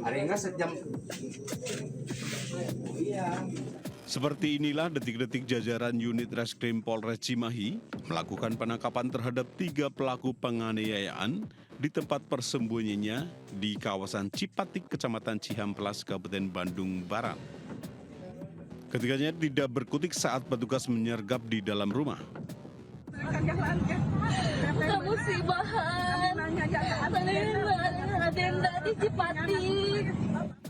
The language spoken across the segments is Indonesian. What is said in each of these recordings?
Paling enggak sejam. Iya. Seperti inilah detik-detik jajaran unit Reskrim Polres Cimahi melakukan penangkapan terhadap 3 pelaku penganiayaan di tempat persembunyiannya di kawasan Cipatik, Kecamatan Cihamplas, Kabupaten Bandung Barat. Ketiganya tidak berkutik saat petugas menyergap di dalam rumah. Musibahan, ada di Cipatik.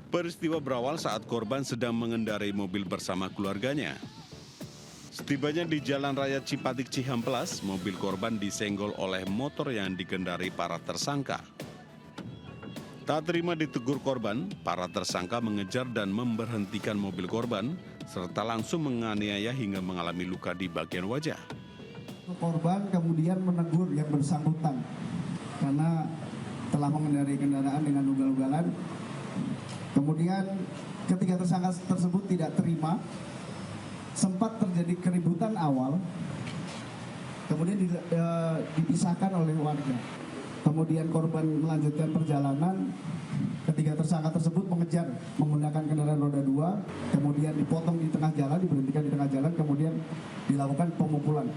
Peristiwa berawal saat korban sedang mengendarai mobil bersama keluarganya. Setibanya di Jalan Raya Cipatik Cihamplas, mobil korban disenggol oleh motor yang dikendarai para tersangka. Tak terima ditegur korban, para tersangka mengejar dan memberhentikan mobil korban, serta langsung menganiaya hingga mengalami luka di bagian wajah. Korban kemudian menegur yang bersangkutan karena telah mengendarai kendaraan dengan ugal-ugalan. Kemudian ketika tersangka tersebut tidak terima, sempat terjadi keributan awal, kemudian dipisahkan oleh warga. Kemudian korban melanjutkan perjalanan, ketika tersangka tersebut mengejar menggunakan kendaraan roda 2, kemudian dipotong di tengah jalan, diberhentikan di tengah jalan, kemudian dilakukan pemukulan.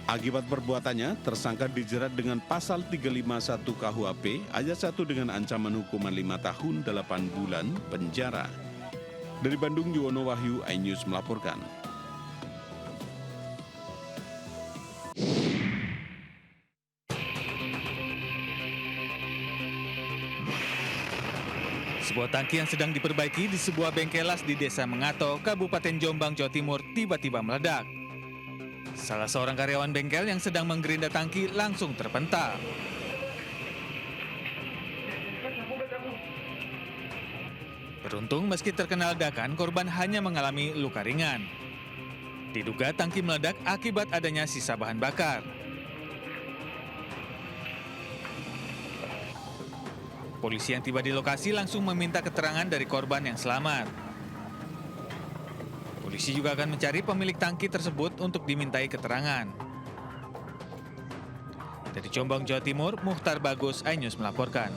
Akibat perbuatannya, tersangka dijerat dengan pasal 351 KUHP ayat 1 dengan ancaman hukuman 5 tahun 8 bulan penjara. Dari Bandung, Yuwono Wahyu, iNews melaporkan. Sebuah tangki yang sedang diperbaiki di sebuah bengkelas di Desa Mengato, Kabupaten Jombang, Jawa Timur tiba-tiba meledak. Salah seorang karyawan bengkel yang sedang menggerinda tangki langsung terpental. Beruntung meski terkena ledakan, korban hanya mengalami luka ringan. Diduga tangki meledak akibat adanya sisa bahan bakar. Polisi yang tiba di lokasi langsung meminta keterangan dari korban yang selamat. Polisi juga akan mencari pemilik tangki tersebut untuk dimintai keterangan. Dari Jombang, Jawa Timur, Muhtar Bagus, iNews melaporkan.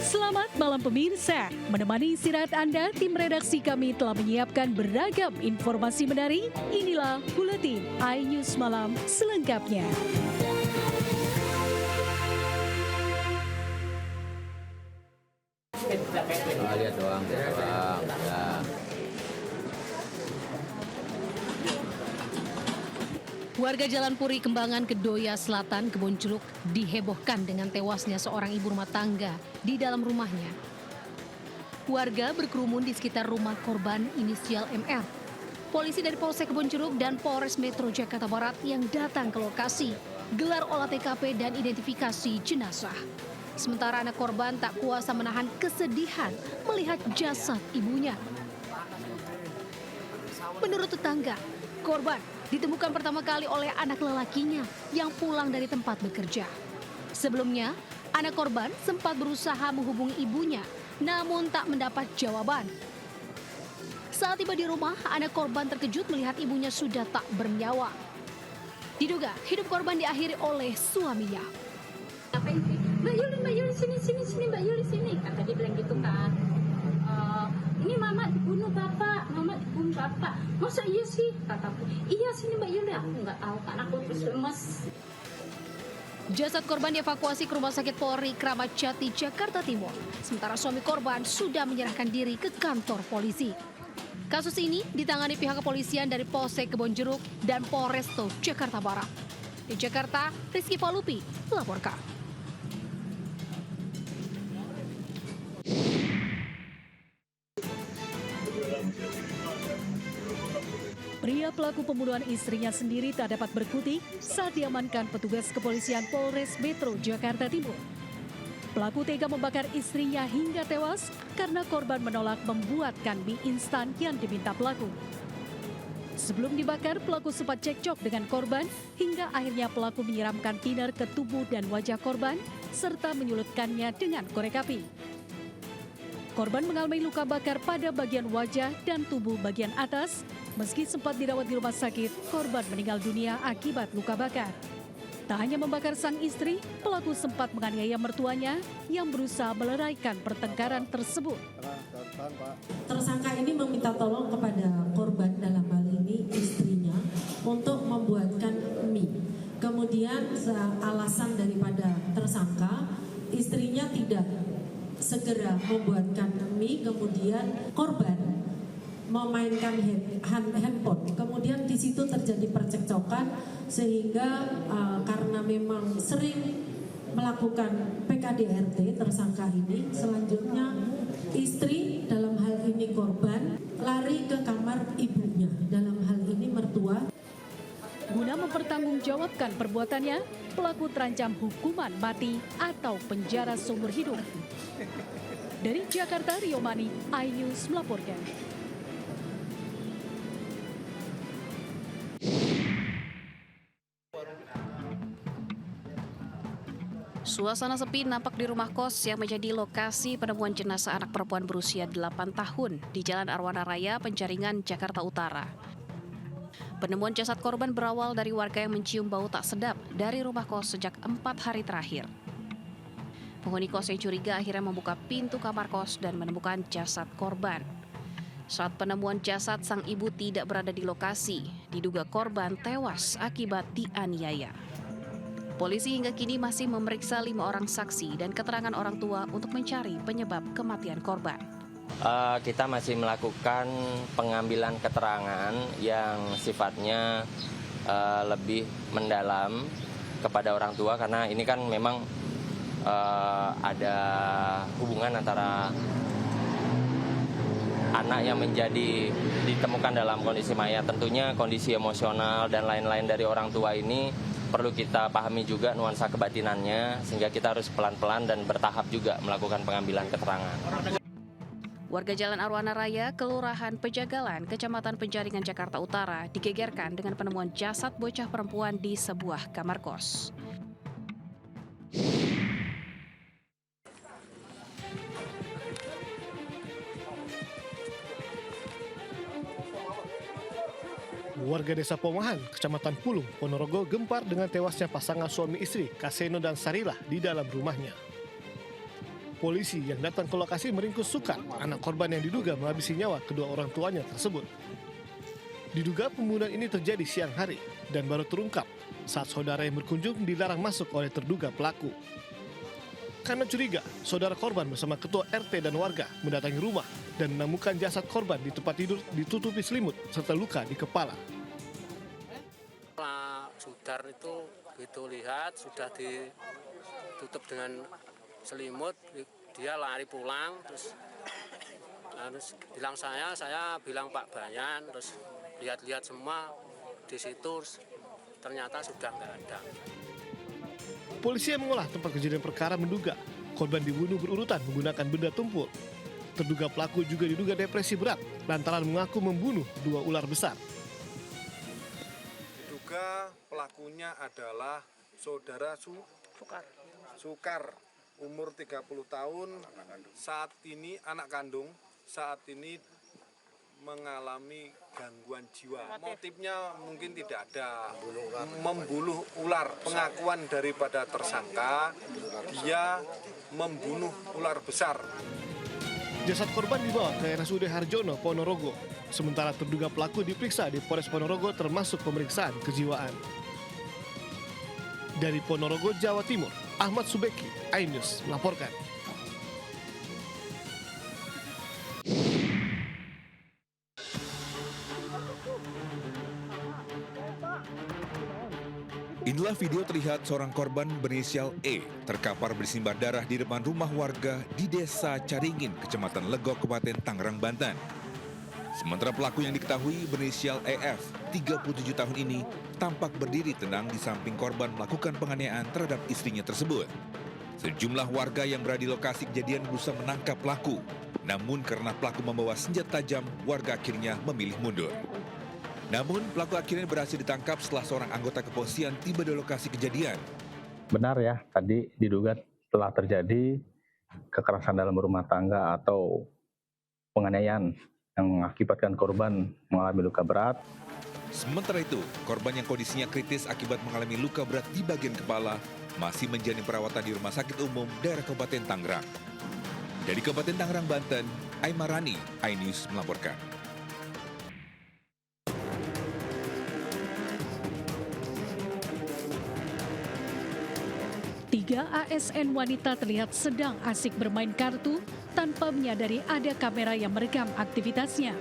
Selamat malam pemirsa, menemani istirahat Anda, tim redaksi kami telah menyiapkan beragam informasi menarik. Inilah Buletin iNews Malam selengkapnya. Lihat doang, ya. Warga Jalan Puri Kembangan, Kedoya Selatan, Kebon Jeruk dihebohkan dengan tewasnya seorang ibu rumah tangga di dalam rumahnya. Warga berkerumun di sekitar rumah korban inisial MR. Polisi dari Polsek Kebon Jeruk dan Polres Metro Jakarta Barat yang datang ke lokasi gelar olah TKP dan identifikasi jenazah. Sementara anak korban tak kuasa menahan kesedihan melihat jasad ibunya. Menurut tetangga, korban ditemukan pertama kali oleh anak lelakinya yang pulang dari tempat bekerja. Sebelumnya, anak korban sempat berusaha menghubungi ibunya, namun tak mendapat jawaban. Saat tiba di rumah, anak korban terkejut melihat ibunya sudah tak bernyawa. Diduga hidup korban diakhiri oleh suaminya. Mbak Yuli sini Mbak Yuli sini, kata dia bilang gitu kan. Ini mama dibunuh bapak, masa iya sih, kataku. Iya sini Mbak Yuli, aku nggak tahu kan, aku terus lemes. Jasad korban dievakuasi ke Rumah Sakit Polri Kramat Jati, Jakarta Timur. Sementara suami korban sudah menyerahkan diri ke kantor polisi. Kasus ini ditangani pihak kepolisian dari Polsek Kebon Jeruk dan Polresto Jakarta Barat. Di Jakarta, Rizky Palupi melaporkan. Pria pelaku pembunuhan istrinya sendiri tak dapat berkutik saat diamankan petugas kepolisian Polres Metro Jakarta Timur. Pelaku tega membakar istrinya hingga tewas karena korban menolak membuatkan mie instan yang diminta pelaku. Sebelum dibakar, pelaku sempat cekcok dengan korban hingga akhirnya pelaku menyiramkan thinner ke tubuh dan wajah korban serta menyulutkannya dengan korek api. Korban mengalami luka bakar pada bagian wajah dan tubuh bagian atas. Meski sempat dirawat di rumah sakit, korban meninggal dunia akibat luka bakar. Tak hanya membakar sang istri, pelaku sempat menganiaya mertuanya yang berusaha meleraikan pertengkaran tersebut. Tersangka ini meminta tolong kepada korban, dalam hal ini istrinya, untuk membuatkan mie. Kemudian alasan daripada tersangka, istrinya tidak segera membuatkan mie, kemudian korban memainkan handphone. Kemudian di situ terjadi percekcokan sehingga karena memang sering melakukan PKDRT tersangka ini, selanjutnya istri, dalam hal ini korban, lari ke kamar ibunya, dalam hal ini mertua. Guna mempertanggungjawabkan perbuatannya, pelaku terancam hukuman mati atau penjara seumur hidup. Dari Jakarta, Rio Mani, iNews melaporkan. Suasana sepi nampak di rumah kos yang menjadi lokasi penemuan jenazah anak perempuan berusia 8 tahun di Jalan Arwana Raya, Penjaringan, Jakarta Utara. Penemuan jasad korban berawal dari warga yang mencium bau tak sedap dari rumah kos sejak 4 hari terakhir. Penghuni kos yang curiga akhirnya membuka pintu kamar kos dan menemukan jasad korban. Saat penemuan jasad, sang ibu tidak berada di lokasi. Diduga korban tewas akibat dianiaya. Polisi hingga kini masih memeriksa 5 orang saksi dan keterangan orang tua untuk mencari penyebab kematian korban. Kita masih melakukan pengambilan keterangan yang sifatnya lebih mendalam kepada orang tua, karena ini kan memang ada hubungan antara anak yang ditemukan dalam kondisi mayat. Tentunya kondisi emosional dan lain-lain dari orang tua ini perlu kita pahami juga nuansa kebatinannya, sehingga kita harus pelan-pelan dan bertahap juga melakukan pengambilan keterangan. Warga Jalan Arwana Raya, Kelurahan Pejagalan, Kecamatan Penjaringan, Jakarta Utara digegerkan dengan penemuan jasad bocah perempuan di sebuah kamar kos. Warga Desa Pomahan, Kecamatan Pulung, Ponorogo gempar dengan tewasnya pasangan suami istri Kaseno dan Sarilah di dalam rumahnya. Polisi yang datang ke lokasi meringkus Sukar, anak korban yang diduga menghabisi nyawa kedua orang tuanya tersebut. Diduga pembunuhan ini terjadi siang hari dan baru terungkap saat saudara yang berkunjung dilarang masuk oleh terduga pelaku. Karena curiga, saudara korban bersama ketua RT dan warga mendatangi rumah dan menemukan jasad korban di tempat tidur ditutupi selimut serta luka di kepala. Saudara itu begitu lihat sudah ditutup dengan selimut, dia lari pulang, terus bilang saya bilang Pak Bayan, terus lihat-lihat semua di situ, ternyata sudah nggak ada. Polisi yang mengolah tempat kejadian perkara menduga korban dibunuh berurutan menggunakan benda tumpul. Terduga pelaku juga diduga depresi berat lantaran mengaku membunuh 2 ular besar. Diduga pelakunya adalah saudara Sukar, umur 30 tahun, saat ini anak kandung, saat ini mengalami gangguan jiwa. Motifnya mungkin tidak ada, membunuh ular. Pengakuan daripada tersangka, dia membunuh ular besar. Jasad korban dibawa ke RSUD Harjono, Ponorogo. Sementara terduga pelaku diperiksa di Polres Ponorogo termasuk pemeriksaan kejiwaan. Dari Ponorogo, Jawa Timur, Ahmad Subeki, iNews melaporkan. Inilah video terlihat seorang korban berinisial E terkapar bersimbah darah di depan rumah warga di Desa Caringin, Kecamatan Legok, Kabupaten Tangerang, Banten. Sementara pelaku yang diketahui berinisial EF, 37 tahun ini, tampak berdiri tenang di samping korban melakukan penganiayaan terhadap istrinya tersebut. Sejumlah warga yang berada di lokasi kejadian berusaha menangkap pelaku. Namun karena pelaku membawa senjata tajam, warga akhirnya memilih mundur. Namun pelaku akhirnya berhasil ditangkap setelah seorang anggota kepolisian tiba di lokasi kejadian. Benar ya, tadi diduga telah terjadi kekerasan dalam rumah tangga atau penganiayaan yang mengakibatkan korban mengalami luka berat. Sementara itu, korban yang kondisinya kritis akibat mengalami luka berat di bagian kepala masih menjalani perawatan di Rumah Sakit Umum Daerah Kabupaten Tangerang. Dari Kabupaten Tangerang, Banten, Aimarani, iNews melaporkan. Tiga ASN wanita terlihat sedang asik bermain kartu tanpa menyadari ada kamera yang merekam aktivitasnya.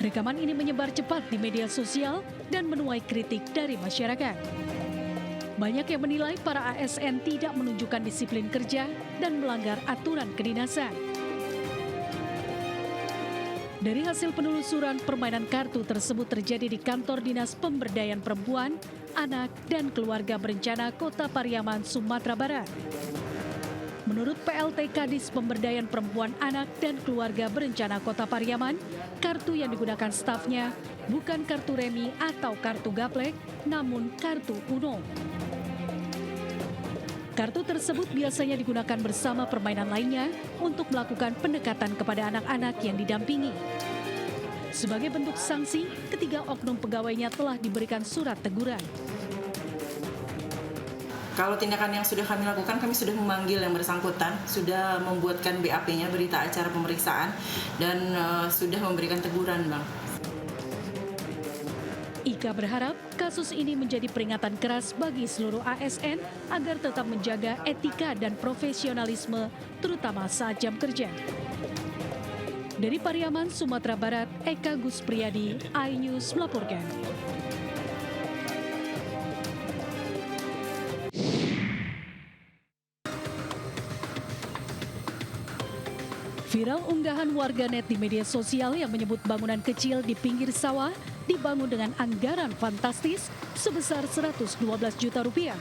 Rekaman ini menyebar cepat di media sosial dan menuai kritik dari masyarakat. Banyak yang menilai para ASN tidak menunjukkan disiplin kerja dan melanggar aturan kedinasan. Dari hasil penelusuran, permainan kartu tersebut terjadi di Kantor Dinas Pemberdayaan Perempuan, Anak, dan Keluarga Berencana Kota Pariaman, Sumatera Barat. Menurut PLT Kadis Pemberdayaan Perempuan, Anak, dan Keluarga Berencana Kota Pariaman, kartu yang digunakan stafnya bukan kartu remi atau kartu gaplek, namun kartu Uno. Kartu tersebut biasanya digunakan bersama permainan lainnya untuk melakukan pendekatan kepada anak-anak yang didampingi. Sebagai bentuk sanksi, ketiga oknum pegawainya telah diberikan surat teguran. Kalau tindakan yang sudah kami lakukan, kami sudah memanggil yang bersangkutan, sudah membuatkan BAP-nya, berita acara pemeriksaan, dan sudah memberikan teguran, Bang. Ika berharap kasus ini menjadi peringatan keras bagi seluruh ASN agar tetap menjaga etika dan profesionalisme, terutama saat jam kerja. Dari Pariaman, Sumatera Barat, Eka Guspriyadi, iNews melaporkan. Viral unggahan warganet di media sosial yang menyebut bangunan kecil di pinggir sawah dibangun dengan anggaran fantastis sebesar 112 juta rupiah.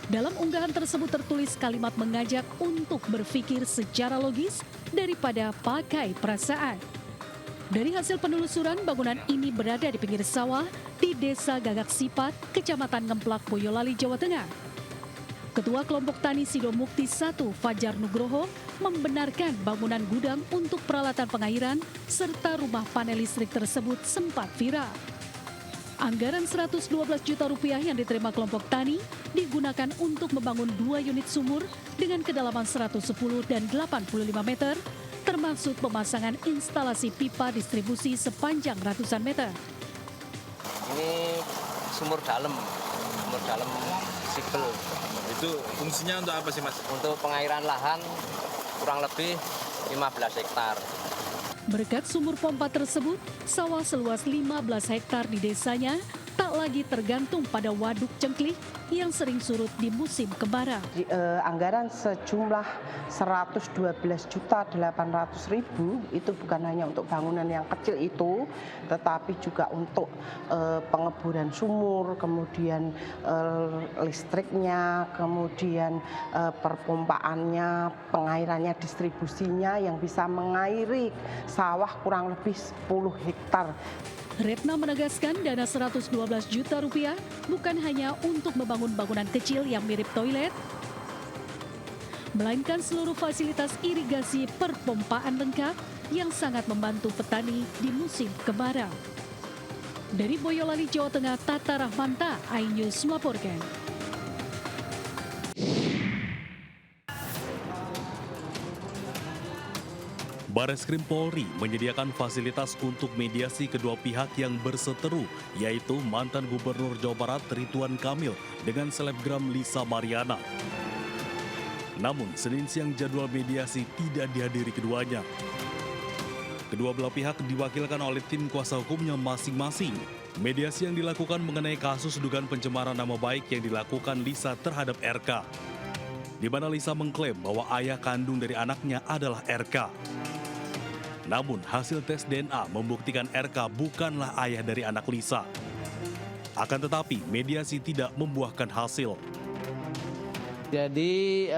Dalam unggahan tersebut tertulis kalimat mengajak untuk berpikir secara logis daripada pakai perasaan. Dari hasil penelusuran, bangunan ini berada di pinggir sawah di Desa Gagak Sipat, Kecamatan Ngemplak, Boyolali, Jawa Tengah. Ketua Kelompok Tani Sidomukti 1, Fajar Nugroho, membenarkan bangunan gudang untuk peralatan pengairan serta rumah panel listrik tersebut sempat viral. Anggaran 112 juta rupiah yang diterima kelompok tani digunakan untuk membangun 2 unit sumur dengan kedalaman 110 dan 85 meter, termasuk pemasangan instalasi pipa distribusi sepanjang ratusan meter. Ini sumur dalam sipil. Itu fungsinya untuk apa sih, Mas? Untuk pengairan lahan kurang lebih 15 hektar. Berkat sumur pompa tersebut, sawah seluas 15 hektar di desanya tak lagi tergantung pada waduk cengklik yang sering surut di musim kemarau. Anggaran sejumlah 112.800.000 itu bukan hanya untuk bangunan yang kecil itu, tetapi juga untuk pengeboran sumur, kemudian listriknya, kemudian perpompaannya, pengairannya, distribusinya yang bisa mengairi sawah kurang lebih 10 hektar. Retna menegaskan dana 112 juta rupiah bukan hanya untuk membangun bangunan kecil yang mirip toilet, melainkan seluruh fasilitas irigasi perpompaan lengkap yang sangat membantu petani di musim kemarau. Dari Boyolali, Jawa Tengah, Tata Rahmanta, iNews melaporkan. Bareskrim Polri menyediakan fasilitas untuk mediasi kedua pihak yang berseteru, yaitu mantan Gubernur Jawa Barat Ridwan Kamil dengan selebgram Lisa Mariana. Namun, Senin siang jadwal mediasi tidak dihadiri keduanya. Kedua belah pihak diwakilkan oleh tim kuasa hukumnya masing-masing. Mediasi yang dilakukan mengenai kasus dugaan pencemaran nama baik yang dilakukan Lisa terhadap RK, di mana Lisa mengklaim bahwa ayah kandung dari anaknya adalah RK. Namun hasil tes DNA membuktikan RK bukanlah ayah dari anak Lisa. Akan tetapi mediasi tidak membuahkan hasil. Jadi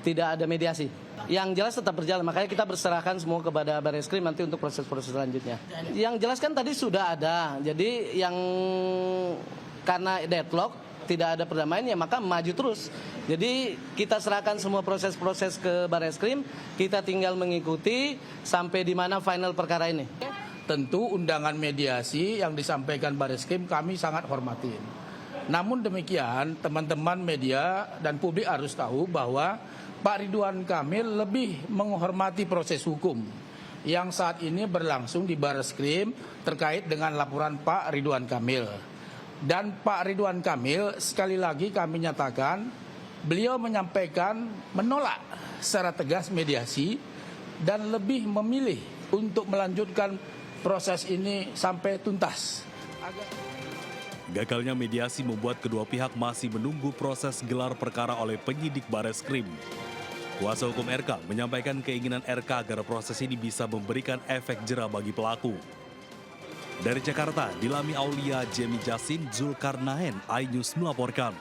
tidak ada mediasi. Yang jelas tetap berjalan, makanya kita berserahkan semua kepada Bareskrim nanti untuk proses-proses selanjutnya. Yang jelas kan tadi sudah ada, jadi yang karena deadlock, tidak ada perdamaian ya maka maju terus. Jadi kita serahkan semua proses-proses ke Bareskrim, kita tinggal mengikuti sampai di mana final perkara ini. tentu undangan mediasi yang disampaikan Bareskrim kami sangat hormatin. Namun demikian, teman-teman media dan publik harus tahu bahwa Pak Ridwan Kamil lebih menghormati proses hukum yang saat ini berlangsung di Bareskrim terkait dengan laporan Pak Ridwan Kamil. Dan Pak Ridwan Kamil, sekali lagi kami nyatakan, beliau menyampaikan menolak secara tegas mediasi dan lebih memilih untuk melanjutkan proses ini sampai tuntas. Gagalnya mediasi membuat kedua pihak masih menunggu proses gelar perkara oleh penyidik Bareskrim. Kuasa hukum RK menyampaikan keinginan RK agar proses ini bisa memberikan efek jera bagi pelaku. Dari Jakarta, Dilami Aulia, Jemi Jasin, Zulkarnaen, iNews melaporkan.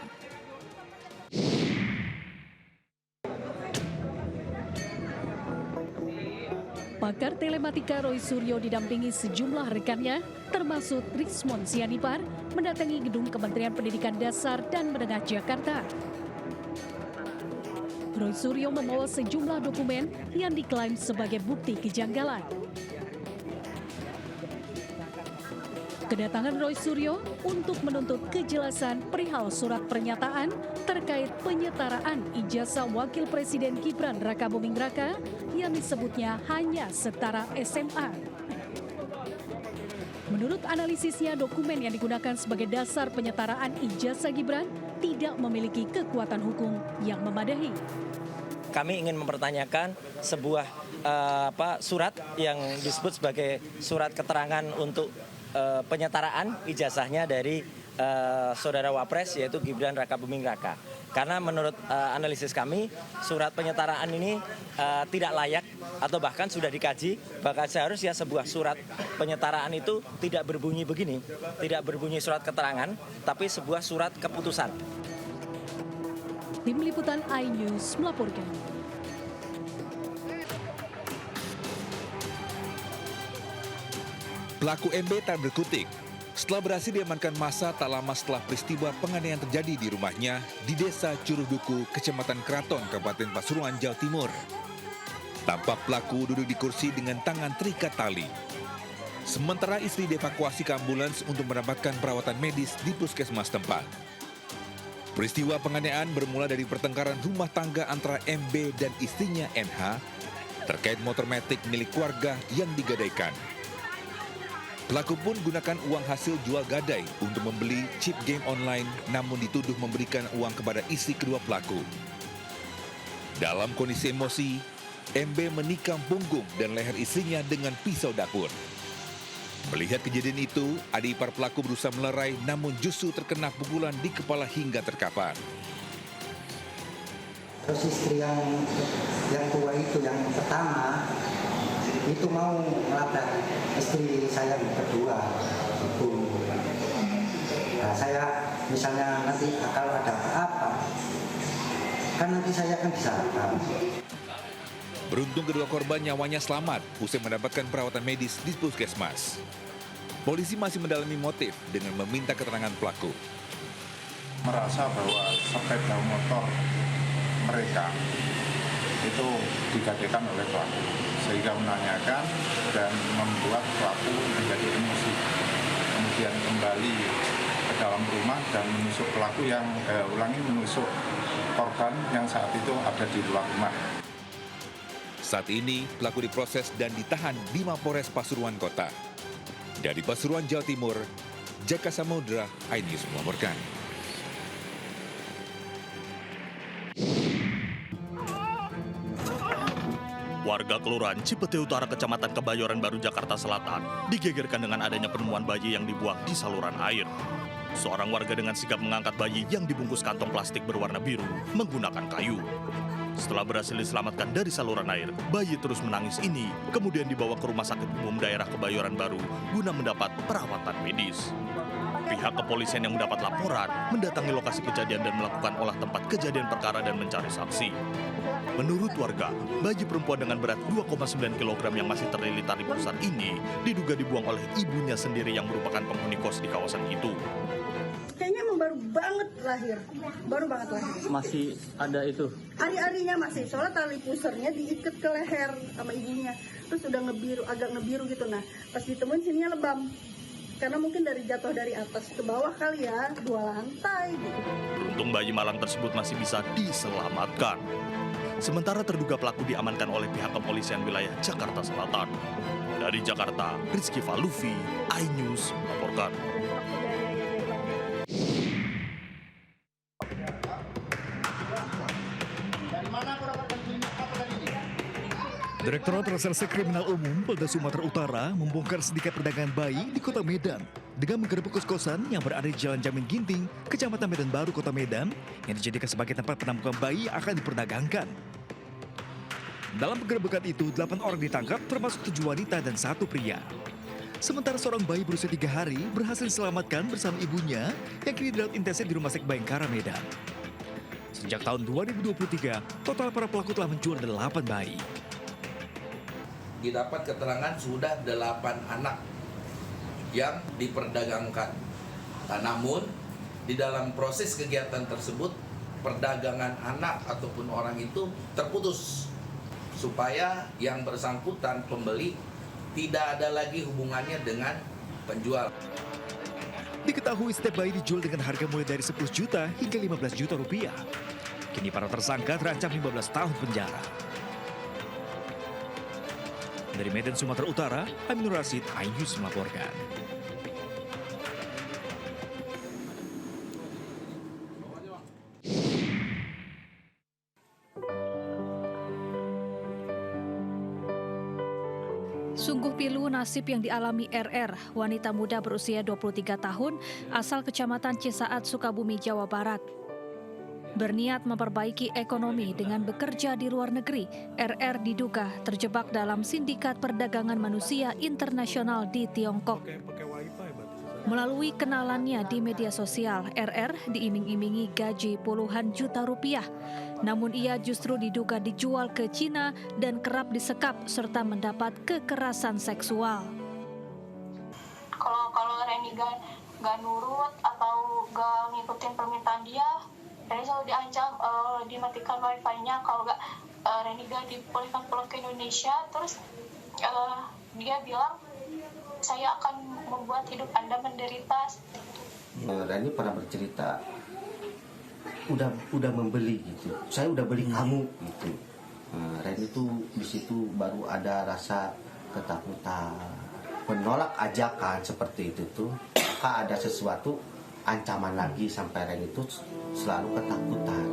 Pakar telematika Roy Suryo didampingi sejumlah rekannya, termasuk Rismon Sianipar, mendatangi gedung Kementerian Pendidikan Dasar dan Menengah Jakarta. Roy Suryo membawa sejumlah dokumen yang diklaim sebagai bukti kejanggalan. Kedatangan Roy Suryo untuk menuntut kejelasan perihal surat pernyataan terkait penyetaraan ijazah Wakil Presiden Gibran Rakabuming Raka yang disebutnya hanya setara SMA. Menurut analisisnya, dokumen yang digunakan sebagai dasar penyetaraan ijazah Gibran tidak memiliki kekuatan hukum yang memadai. Kami ingin mempertanyakan sebuah surat yang disebut sebagai surat keterangan untuk penyetaraan ijazahnya dari saudara Wapres yaitu Gibran Rakabuming Raka. Karena menurut analisis kami surat penyetaraan ini tidak layak atau bahkan sudah dikaji, bahkan seharusnya sebuah surat penyetaraan itu tidak berbunyi begini, tidak berbunyi surat keterangan, tapi sebuah surat keputusan. Tim Liputan iNews melaporkan. Pelaku MB tak berkutik. Setelah berhasil diamankan massa tak lama setelah peristiwa penganiayaan terjadi di rumahnya di Desa Curuh Duku, Kecamatan Keraton, Kabupaten Pasuruan, Jawa Timur. Tampak pelaku duduk di kursi dengan tangan terikat tali. Sementara istri dievakuasi ke ambulans untuk mendapatkan perawatan medis di puskesmas tempat. Peristiwa penganiayaan bermula dari pertengkaran rumah tangga antara MB dan istrinya NH terkait motor metik milik warga yang digadaikan. Pelaku pun gunakan uang hasil jual gadai untuk membeli chip game online, namun dituduh memberikan uang kepada istri kedua pelaku. Dalam kondisi emosi, MB menikam punggung dan leher istrinya dengan pisau dapur. Melihat kejadian itu, adik ipar pelaku berusaha melerai, namun justru terkena pukulan di kepala hingga terkapar. Terus istri yang tua itu, yang pertama, itu mau melabrak istri saya yang kedua. Nah, saya misalnya nanti kalau ada apa-apa, kan nanti saya akan disalahkan. Beruntung kedua korban nyawanya selamat usai mendapatkan perawatan medis di puskesmas. Polisi masih mendalami motif dengan meminta keterangan pelaku. Merasa bahwa sepeda motor mereka itu digadaikan oleh pelaku, sehingga menanyakan dan membuat pelaku menjadi emosi. Kemudian kembali ke dalam rumah dan menusuk pelaku yang menusuk korban yang saat itu ada di luar rumah. Saat ini, pelaku diproses dan ditahan di Mapores Pasuruan Kota. Dari Pasuruan, Jawa Timur, Jaka Samudra, iNews melaporkan. Warga Kelurahan Cipete Utara, Kecamatan Kebayoran Baru, Jakarta Selatan, digegerkan dengan adanya penemuan bayi yang dibuang di saluran air. Seorang warga dengan sigap mengangkat bayi yang dibungkus kantong plastik berwarna biru menggunakan kayu. Setelah berhasil diselamatkan dari saluran air, bayi terus menangis ini kemudian dibawa ke Rumah Sakit Umum Daerah Kebayoran Baru guna mendapat perawatan medis. Pihak kepolisian yang mendapat laporan mendatangi lokasi kejadian dan melakukan olah tempat kejadian perkara dan mencari saksi. Menurut warga, bayi perempuan dengan berat 2,9 kg yang masih terlilit tali pusar ini diduga dibuang oleh ibunya sendiri yang merupakan penghuni kos di kawasan itu. Kayaknya emang baru banget lahir. Masih ada itu? Ari-arinya masih, soalnya tali pusarnya diikat ke leher sama ibunya. terus udah ngebiru, agak ngebiru gitu. Nah pas ditemuin sininya lebam, karena mungkin dari jatuh dari atas ke bawah kali ya, 2 lantai gitu. Beruntung bayi malang tersebut masih bisa diselamatkan. Sementara terduga pelaku diamankan oleh pihak kepolisian wilayah Jakarta Selatan. Dari Jakarta, Rizky Falufi, iNews melaporkan. Direktorat Reserse Kriminal Umum Polda Sumatera Utara membongkar sindikat perdagangan bayi di Kota Medan dengan menggerebek kos-kosan yang berada di Jalan Jamin Ginting, Kecamatan Medan Baru, Kota Medan, yang dijadikan sebagai tempat penampungan bayi yang akan diperdagangkan. Dalam penggerebekan itu, 8 orang ditangkap, termasuk 7 wanita dan 1 pria. Sementara seorang bayi berusia 3 hari berhasil diselamatkan bersama ibunya yang kini dirawat intensif di Rumah Sakit Bayangkara, Medan. Sejak tahun 2023, total para pelaku telah menjual 8 bayi. Didapat keterangan sudah 8 anak yang diperdagangkan. Namun di dalam proses kegiatan tersebut perdagangan anak ataupun orang itu terputus supaya yang bersangkutan pembeli tidak ada lagi hubungannya dengan penjual. Diketahui setiap bayi dijual dengan harga mulai dari 10 juta hingga 15 juta rupiah. Kini para tersangka terancam 15 tahun penjara. Dari Medan, Sumatera Utara, Aminur Rasid, iNews melaporkan. Sungguh pilu nasib yang dialami RR, wanita muda berusia 23 tahun, asal Kecamatan Cisaat, Sukabumi, Jawa Barat. Berniat memperbaiki ekonomi dengan bekerja di luar negeri, RR diduga terjebak dalam sindikat perdagangan manusia internasional di Tiongkok. Melalui kenalannya di media sosial, RR diiming-imingi gaji puluhan juta rupiah. Namun ia justru diduga dijual ke Cina dan kerap disekap serta mendapat kekerasan seksual. Kalau Reni gak nurut atau gak ngikutin permintaan dia, Reni selalu diancam dimatikan wifi-nya. Kalau gak Reni gak dibolehkan pulang ke Indonesia. Terus dia bilang saya akan membuat hidup Anda menderita. Reni pernah bercerita udah membeli gitu. Saya udah beli kamu gitu. Reni tuh di situ baru ada rasa ketakutan, menolak ajakan seperti itu tuh. Maka ada sesuatu ancaman lagi sampai Reni itu selalu ketakutan.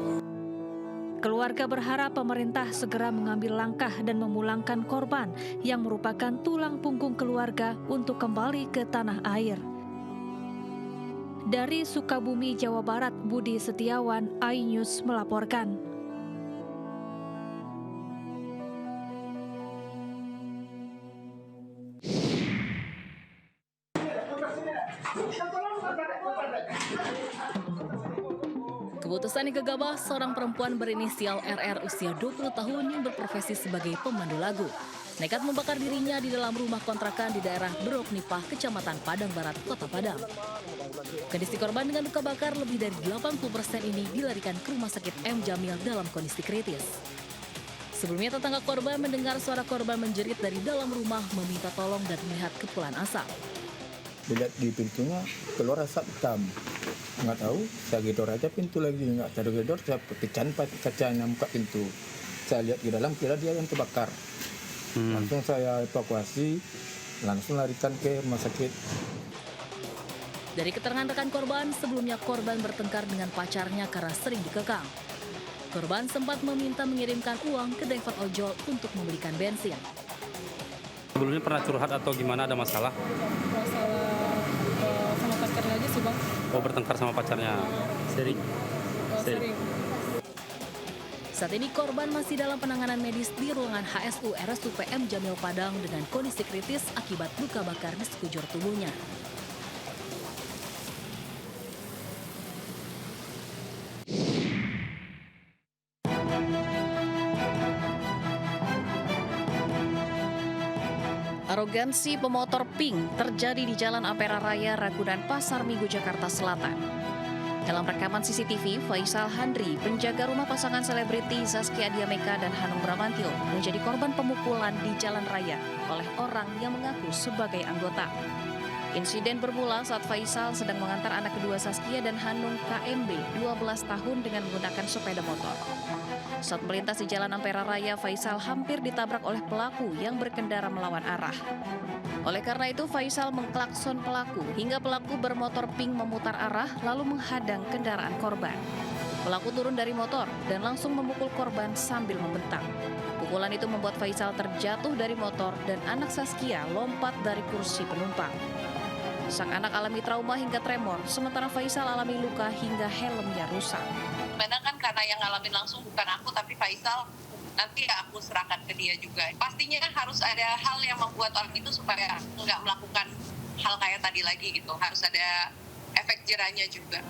Keluarga berharap pemerintah segera mengambil langkah dan memulangkan korban yang merupakan tulang punggung keluarga untuk kembali ke tanah air. Dari Sukabumi, Jawa Barat, Budi Setiawan, iNews melaporkan. Keputusan yang gegabah seorang perempuan berinisial RR usia 20 tahun yang berprofesi sebagai pemandu lagu nekat membakar dirinya di dalam rumah kontrakan di daerah Berok Nipah, Kecamatan Padang Barat, Kota Padang. Kondisi korban dengan luka bakar lebih dari 80% ini dilarikan ke Rumah Sakit M. Jamil dalam kondisi kritis. Sebelumnya tetangga korban mendengar suara korban menjerit dari dalam rumah meminta tolong dan melihat kepulan asap. Dilihat di pintunya keluar asap hitam. Nggak tahu, saya gedor aja pintu lagi. Nggak saya gedor, saya pecahin kacanya buka pintu. Saya lihat di dalam, kira dia yang terbakar. Langsung saya evakuasi, langsung larikan ke rumah sakit. Dari keterangan rekan korban, sebelumnya korban bertengkar dengan pacarnya karena sering dikekang. Korban sempat meminta mengirimkan uang ke driver ojol untuk membelikan bensin. Sebelumnya pernah curhat atau gimana, ada masalah? Masalah sama pacarnya aja sih, Bang. Oh, bertengkar sama pacarnya? Sering? Sering. Saat ini korban masih dalam penanganan medis di ruangan HSU RSUP M. Jamil Padang dengan kondisi kritis akibat luka bakar di sekujur tubuhnya. Arogansi pemotor pink terjadi di Jalan Ampera Raya, Ragunan, Pasar Minggu, Jakarta Selatan. Dalam rekaman CCTV, Faisal Handri, penjaga rumah pasangan selebriti Zaskia Diameka dan Hanung Bramantyo, menjadi korban pemukulan di jalan raya oleh orang yang mengaku sebagai anggota. Insiden bermula saat Faisal sedang mengantar anak kedua Zaskia dan Hanung KMB 12 tahun dengan menggunakan sepeda motor. Saat melintas di Jalan Ampera Raya, Faisal hampir ditabrak oleh pelaku yang berkendara melawan arah. Oleh karena itu, Faisal mengklakson pelaku hingga pelaku bermotor pink memutar arah lalu menghadang kendaraan korban. Pelaku turun dari motor dan langsung memukul korban sambil membentak. Pukulan itu membuat Faisal terjatuh dari motor dan anak Zaskia lompat dari kursi penumpang. Sang anak alami trauma hingga tremor, sementara Faisal alami luka hingga helmnya rusak. Sebenarnya kan karena yang ngalamin langsung bukan aku, tapi Faisal, nanti ya aku serahkan ke dia juga. Pastinya harus ada hal yang membuat orang itu supaya nggak melakukan hal kayak tadi lagi gitu. Harus ada efek jerahnya juga.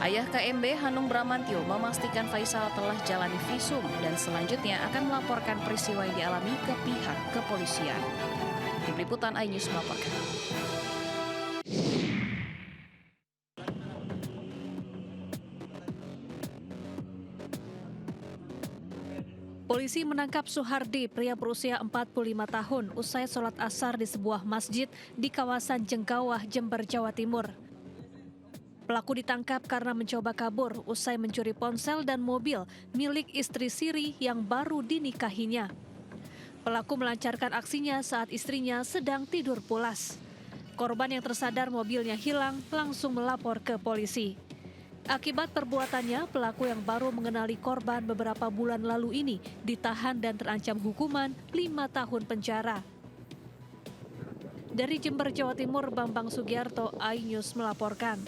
Ayah KMB Hanung Bramantyo memastikan Faisal telah jalani visum dan selanjutnya akan melaporkan peristiwa yang dialami ke pihak kepolisian. Tim Liputan iNews melaporkan. Polisi menangkap Suhardi, pria berusia 45 tahun, usai sholat asar di sebuah masjid di kawasan Jenggawah, Jember, Jawa Timur. Pelaku ditangkap karena mencoba kabur usai mencuri ponsel dan mobil milik istri siri yang baru dinikahinya. Pelaku melancarkan aksinya saat istrinya sedang tidur pulas. Korban yang tersadar mobilnya hilang langsung melapor ke polisi. Akibat perbuatannya, pelaku yang baru mengenali korban beberapa bulan lalu ini ditahan dan terancam hukuman 5 tahun penjara. Dari Jember, Jawa Timur, Bambang Sugiarto, iNews melaporkan.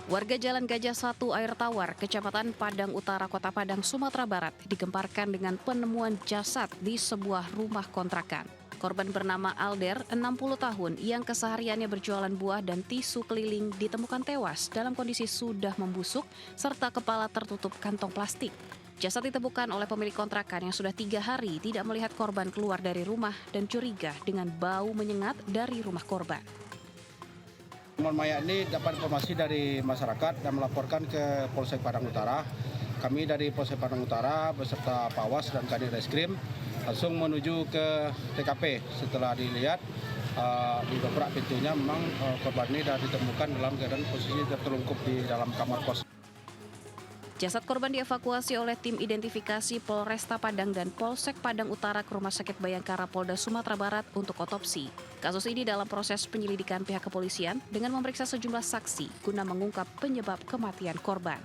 Warga Jalan Gajah 1 Air Tawar, Kecamatan Padang Utara, Kota Padang, Sumatera Barat, digemparkan dengan penemuan jasad di sebuah rumah kontrakan. Korban bernama Alder, 60 tahun, yang kesehariannya berjualan buah dan tisu keliling ditemukan tewas dalam kondisi sudah membusuk serta kepala tertutup kantong plastik. Jasad ditemukan oleh pemilik kontrakan yang sudah 3 hari tidak melihat korban keluar dari rumah dan curiga dengan bau menyengat dari rumah korban. Temuan mayat ini dapat informasi dari masyarakat dan melaporkan ke Polsek Padang Utara. Kami dari Polsek Padang Utara beserta Pawas dan Kadin Reskrim langsung menuju ke TKP. Setelah dilihat didobrak pintunya, memang korban ini sudah ditemukan dalam keadaan posisi tertelungkup di dalam kamar kos. Jasad korban dievakuasi oleh tim identifikasi Polresta Padang dan Polsek Padang Utara ke Rumah Sakit Bayangkara Polda Sumatera Barat untuk otopsi. Kasus ini dalam proses penyelidikan pihak kepolisian dengan memeriksa sejumlah saksi guna mengungkap penyebab kematian korban.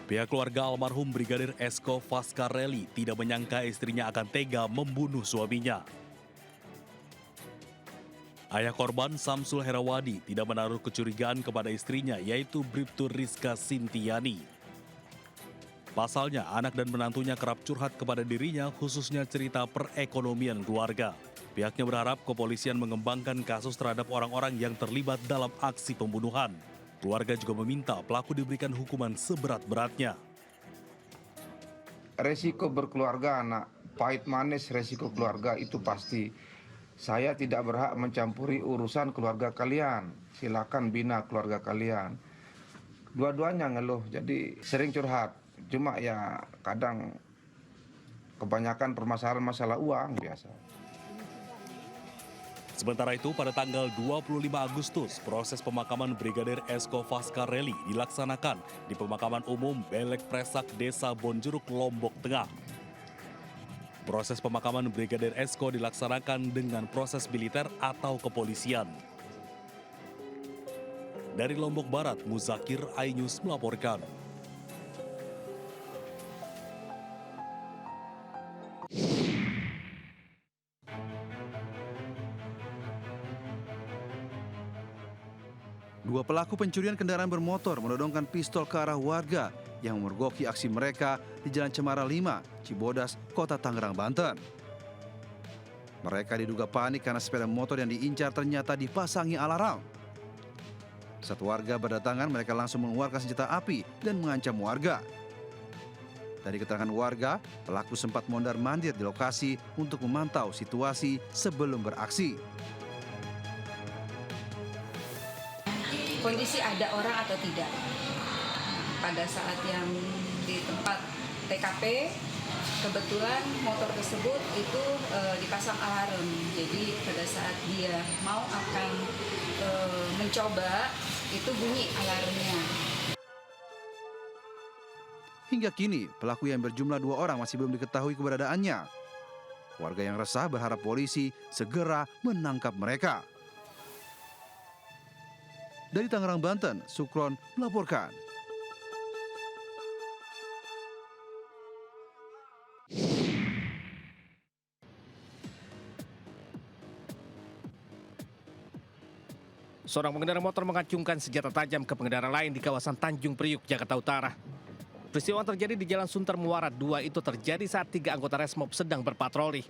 Pihak keluarga almarhum Brigadir Esko Faskareli tidak menyangka istrinya akan tega membunuh suaminya. Ayah korban Samsul Herawadi tidak menaruh kecurigaan kepada istrinya, yaitu Bribtu Rizka Sintiani. Pasalnya, anak dan menantunya kerap curhat kepada dirinya, khususnya cerita perekonomian keluarga. Pihaknya berharap kepolisian mengembangkan kasus terhadap orang-orang yang terlibat dalam aksi pembunuhan. Keluarga juga meminta pelaku diberikan hukuman seberat-beratnya. Resiko berkeluarga anak, pahit manis resiko keluarga itu pasti. Saya tidak berhak mencampuri urusan keluarga kalian. Silakan bina keluarga kalian. Dua-duanya ngeluh, jadi sering curhat. Cuma ya kadang kebanyakan permasalahan masalah uang biasa. Sementara itu, pada tanggal 25 Agustus, proses pemakaman Brigadir Esko Faskareli dilaksanakan di Pemakaman Umum Belek Presak, Desa Bonjeruk, Lombok Tengah. Proses pemakaman Brigadir Esko dilaksanakan dengan proses militer atau kepolisian. Dari Lombok Barat, Muzakir, iNews melaporkan. Dua pelaku pencurian kendaraan bermotor menodongkan pistol ke arah warga yang memergoki aksi mereka di Jalan Cemara 5, Cibodas, Kota Tangerang, Banten. Mereka diduga panik karena sepeda motor yang diincar ternyata dipasangi alarm. Saat warga berdatangan, mereka langsung mengeluarkan senjata api dan mengancam warga. Dari keterangan warga, pelaku sempat mondar-mandir di lokasi untuk memantau situasi sebelum beraksi. Kondisi ada orang atau tidak. Pada saat yang di tempat TKP, kebetulan motor tersebut itu dipasang alarm. Jadi pada saat dia mau akan mencoba, itu bunyi alarmnya. Hingga kini, pelaku yang berjumlah 2 orang masih belum diketahui keberadaannya. Warga yang resah berharap polisi segera menangkap mereka. Dari Tangerang, Banten, Sukron melaporkan. Seorang pengendara motor mengacungkan senjata tajam ke pengendara lain di kawasan Tanjung Priuk, Jakarta Utara. Peristiwa yang terjadi di Jalan Sunter Muara 2 itu terjadi saat 3 anggota Resmob sedang berpatroli.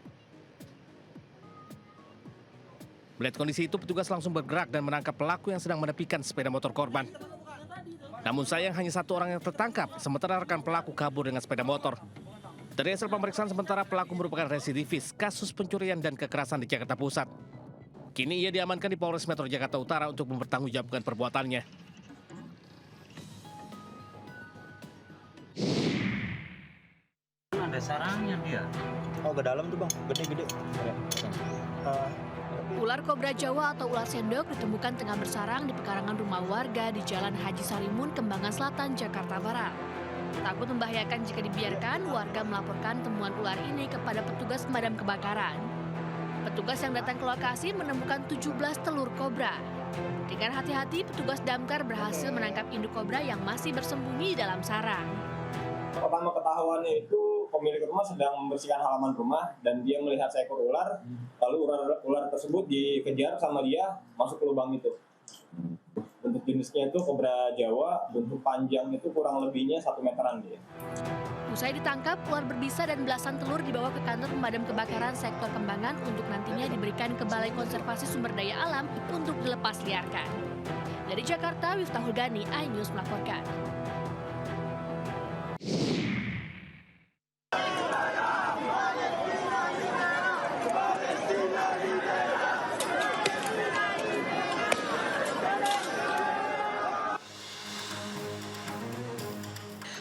Melihat kondisi itu, petugas langsung bergerak dan menangkap pelaku yang sedang menepikan sepeda motor korban. Namun sayang hanya 1 orang yang tertangkap, sementara rekan pelaku kabur dengan sepeda motor. Dari hasil pemeriksaan sementara, pelaku merupakan residivis kasus pencurian dan kekerasan di Jakarta Pusat. Kini ia diamankan di Polres Metro Jakarta Utara untuk mempertanggungjawabkan perbuatannya. Ada sarangnya dia. Oh, ke dalam tuh bang, gede-gede. Ular kobra Jawa atau ular sendok ditemukan tengah bersarang di pekarangan rumah warga di Jalan Haji Sarimun, Kembangan Selatan, Jakarta Barat. Takut membahayakan jika dibiarkan, warga melaporkan temuan ular ini kepada petugas pemadam kebakaran. Petugas yang datang ke lokasi menemukan 17 telur kobra. Dengan hati-hati, petugas damkar berhasil menangkap induk kobra yang masih bersembunyi dalam sarang. Pertama ketahuannya itu pemilik rumah sedang membersihkan halaman rumah dan dia melihat seekor ular, lalu ular tersebut dikejar sama dia masuk ke lubang itu. Bentuk jenisnya itu kobra Jawa, bentuk panjang itu kurang lebihnya 1 meteran dia. Usai ditangkap, ular berbisa dan belasan telur dibawa ke kantor pemadam kebakaran sektor Kembangan untuk nantinya diberikan ke Balai Konservasi Sumber Daya Alam untuk dilepas liarkan. Dari Jakarta, Miftahul Gani, iNews melaporkan.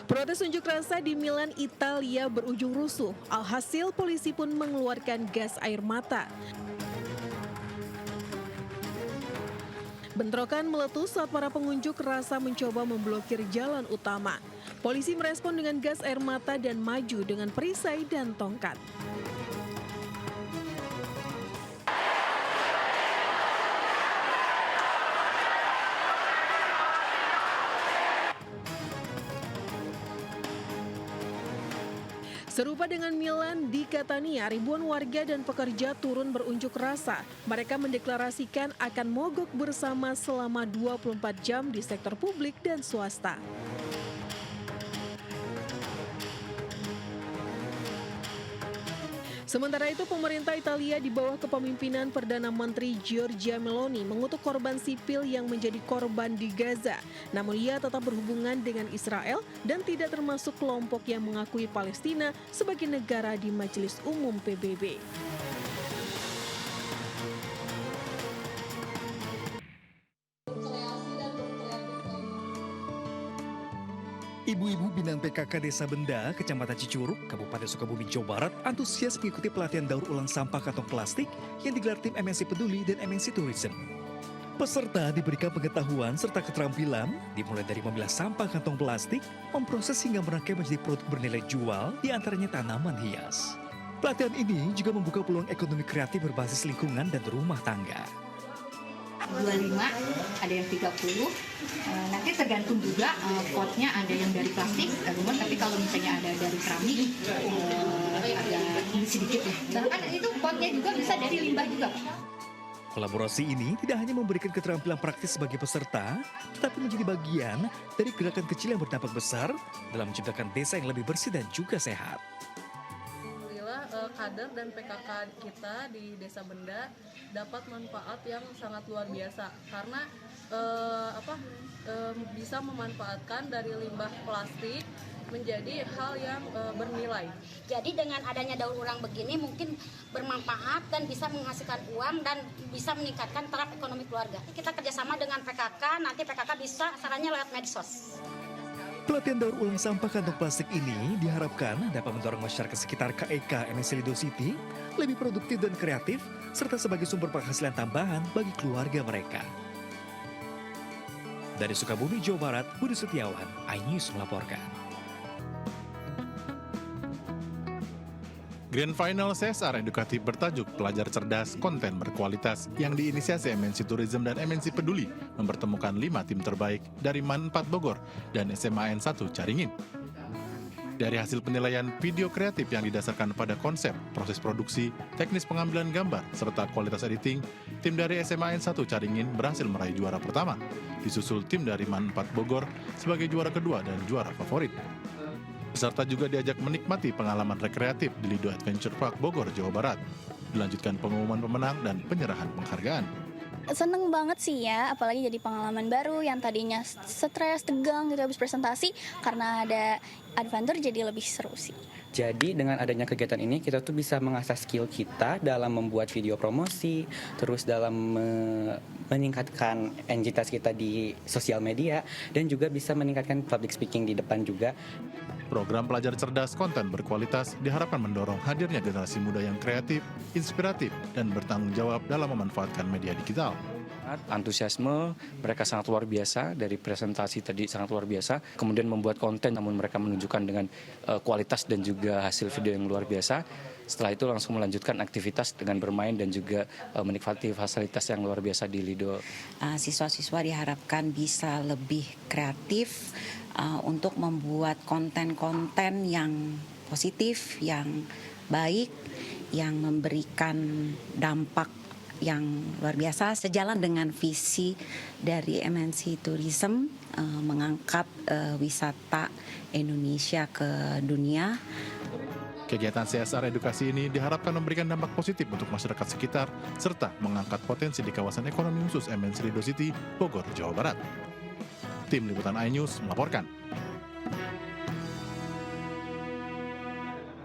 Protes unjuk rasa di Milan, Italia berujung rusuh. Alhasil polisi pun mengeluarkan gas air mata. Bentrokan meletus saat para pengunjuk rasa mencoba memblokir jalan utama. Polisi merespon dengan gas air mata dan maju dengan perisai dan tongkat. Serupa dengan Milan, di Catania, ribuan warga dan pekerja turun berunjuk rasa. Mereka mendeklarasikan akan mogok bersama selama 24 jam di sektor publik dan swasta. Sementara itu, pemerintah Italia di bawah kepemimpinan Perdana Menteri Giorgia Meloni mengutuk korban sipil yang menjadi korban di Gaza. Namun ia tetap berhubungan dengan Israel dan tidak termasuk kelompok yang mengakui Palestina sebagai negara di Majelis Umum PBB. Ibu-ibu binaan PKK Desa Benda, Kecamatan Cicurug, Kabupaten Sukabumi, Jawa Barat, antusias mengikuti pelatihan daur ulang sampah kantong plastik yang digelar tim MNC Peduli dan MNC Tourism. Peserta diberikan pengetahuan serta keterampilan, dimulai dari memilah sampah kantong plastik, memproses hingga merangkai menjadi produk bernilai jual, diantaranya tanaman hias. Pelatihan ini juga membuka peluang ekonomi kreatif berbasis lingkungan dan rumah tangga. 25, ada yang 30, nanti tergantung juga potnya, ada yang dari plastik, tapi kalau misalnya ada dari keramik agak sedikit ya. Karena kan itu potnya juga bisa dari limbah juga. Kolaborasi ini tidak hanya memberikan keterampilan praktis bagi peserta, tetapi menjadi bagian dari gerakan kecil yang berdampak besar dalam menciptakan desa yang lebih bersih dan juga sehat. Alhamdulillah kader dan PKK kita di Desa Benda dapat manfaat yang sangat luar biasa karena bisa memanfaatkan dari limbah plastik menjadi hal yang bernilai. Jadi dengan adanya daur ulang begini mungkin bermanfaat dan bisa menghasilkan uang dan bisa meningkatkan taraf ekonomi keluarga. Kita kerjasama dengan PKK, nanti PKK bisa sarannya lewat medsos. Pelatihan daur ulang sampah kantong plastik ini diharapkan dapat mendorong masyarakat sekitar KEK MNC Lido City lebih produktif dan kreatif, serta sebagai sumber penghasilan tambahan bagi keluarga mereka. Dari Sukabumi, Jawa Barat, Budi Setiawan, iNews melaporkan. Grand Final CSR edukatif bertajuk Pelajar Cerdas Konten Berkualitas yang diinisiasi MNC Tourism dan MNC Peduli mempertemukan 5 tim terbaik dari MAN 4 Bogor dan SMAN 1 Caringin. Dari hasil penilaian video kreatif yang didasarkan pada konsep, proses produksi, teknis pengambilan gambar, serta kualitas editing, tim dari SMAN 1 Caringin berhasil meraih juara pertama, disusul tim dari MAN 4 Bogor sebagai juara kedua dan juara favorit. Peserta juga diajak menikmati pengalaman rekreatif di Lido Adventure Park Bogor, Jawa Barat. Dilanjutkan pengumuman pemenang dan penyerahan penghargaan. Seneng banget sih ya, apalagi jadi pengalaman baru yang tadinya stres, tegang gitu habis presentasi, karena ada adventure jadi lebih seru sih. Jadi dengan adanya kegiatan ini kita tuh bisa mengasah skill kita dalam membuat video promosi, terus dalam meningkatkan entitas kita di sosial media, dan juga bisa meningkatkan public speaking di depan juga. Program Pelajar Cerdas Konten Berkualitas diharapkan mendorong hadirnya generasi muda yang kreatif, inspiratif, dan bertanggung jawab dalam memanfaatkan media digital. Antusiasme mereka sangat luar biasa, dari presentasi tadi sangat luar biasa, kemudian membuat konten namun mereka menunjukkan dengan kualitas dan juga hasil video yang luar biasa. Setelah itu langsung melanjutkan aktivitas dengan bermain dan juga menikmati fasilitas yang luar biasa di Lido. Siswa-siswa diharapkan bisa lebih kreatif untuk membuat konten-konten yang positif, yang baik, yang memberikan dampak yang luar biasa, sejalan dengan visi dari MNC Tourism mengangkat wisata Indonesia ke dunia. Kegiatan CSR edukasi ini diharapkan memberikan dampak positif untuk masyarakat sekitar, serta mengangkat potensi di kawasan ekonomi khusus MNC Lido City, Bogor, Jawa Barat. Tim Liputan iNews melaporkan.